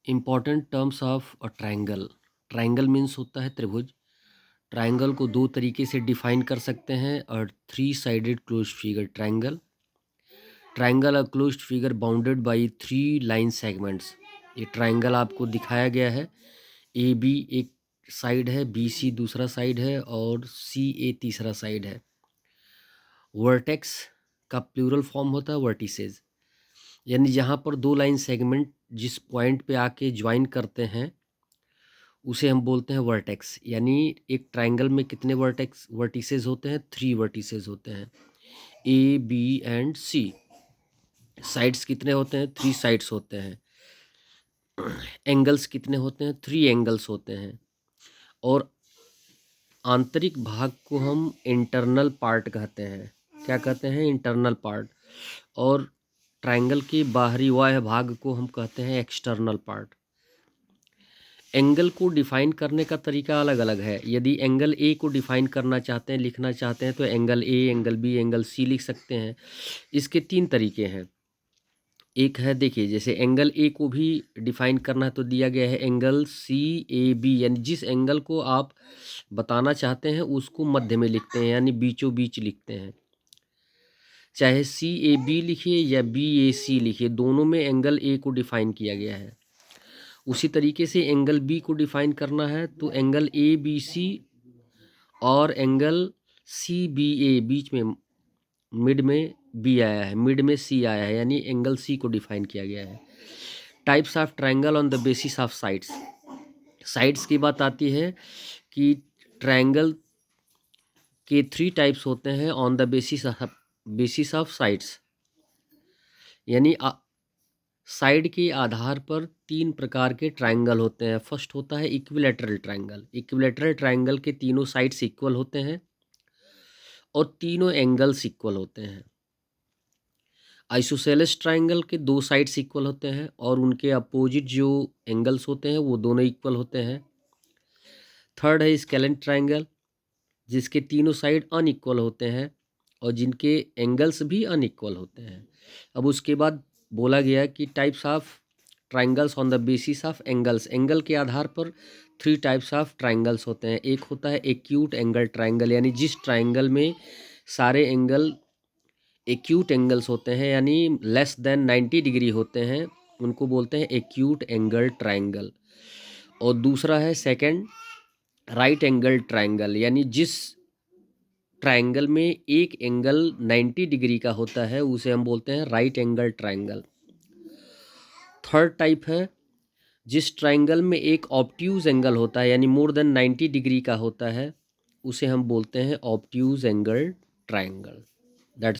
Important terms of a triangle. Triangle means होता है त्रिभुज। ट्रायंगल को दो तरीके से डिफाइन कर सकते हैं और three sided closed figure triangle. Triangle a closed figure bounded by three line segments. ये ट्रायंगल आपको दिखाया गया है। ए बी एक साइड है, बी सी दूसरा साइड है और सी ए तीसरा साइड है। वर्टेक्स का प्लूरल फॉर्म होता है वर्टिसेस, यानी जहाँ पर दो लाइन सेगमेंट जिस पॉइंट पे आके ज्वाइन करते हैं उसे हम बोलते हैं वर्टेक्स। यानी एक ट्रायंगल में कितने वर्टिसेस होते हैं? थ्री वर्टिसेस होते हैं, A B and C. Sides कितने होते हैं? थ्री साइड्स होते हैं। एंगल्स कितने होते हैं? थ्री एंगल्स होते हैं। और आंतरिक भाग को हम इंटरनल पार्ट कहते हैं। क्या कहते हैं? Internal part. और ट्रायंगल के बाहरी वाह्य भाग को हम कहते हैं एक्सटर्नल पार्ट। एंगल को डिफाइन करने का तरीका अलग अलग है। यदि एंगल ए को डिफाइन करना चाहते हैं, लिखना चाहते हैं, तो angle A, angle B, angle C लिख सकते हैं। इसके तीन तरीके हैं। एक है, देखिए, जैसे एंगल ए को भी डिफाइन करना है तो दिया गया है एंगल सी ए बी, यानी जिस एंगल को आप बताना चाहते हैं उसको मध्य में लिखते हैं, यानी बीचों बीच लिखते हैं। चाहे सी ए बी लिखिए या बी ए सी लिखिए, दोनों में एंगल ए को डिफाइन किया गया है। उसी तरीके से एंगल बी को डिफाइन करना है तो एंगल ए बी सी और एंगल सी बी ए, बीच में मिड में बी आया है, मिड में सी आया है, यानी एंगल सी को डिफाइन किया गया है। Types of triangle on the basis of sides. Sides की बात आती है कि ट्रायंगल के थ्री टाइप्स होते हैं on the basis of sides, यानी साइड के आधार पर तीन प्रकार के ट्रायंगल होते हैं। फर्स्ट होता है इक्विलैटरल ट्रायंगल। इक्विलैटरल ट्रायंगल के तीनों साइड्स इक्वल होते हैं और तीनों एंगल्स इक्वल होते हैं। आइसोसेलेस ट्रायंगल के दो साइड्स इक्वल होते हैं और उनके अपोजिट जो एंगल्स होते हैं वो दोनों इक्वल होते हैं। थर्ड है स्केलेन ट्रायंगल, जिसके तीनों साइड अनइक्वल होते हैं और जिनके एंगल्स भी अनइक्वल होते हैं। अब उसके बाद बोला गया कि types of triangles on the basis of angles. Angle के आधार पर थ्री टाइप्स ऑफ ट्रायंगल्स होते हैं। एक होता है एक्यूट एंगल ट्रायंगल, यानी जिस ट्रायंगल में सारे एंगल एक्यूट एंगल्स होते हैं, यानी लेस देन 90 डिग्री होते हैं, उनको बोलते हैं एक्यूट एंगल ट्रायंगल। और दूसरा है सेकंड राइट एंगल ट्रायंगल, यानी जिस ट्रायंगल में एक एंगल 90 डिग्री का होता है उसे हम बोलते हैं right angle triangle. Third type है जिस ट्रायंगल में एक ऑब्ट्यूज एंगल होता है, यानी मोर देन 90 डिग्री का होता है, उसे हम बोलते हैं ऑब्ट्यूज एंगल ट्रायंगल।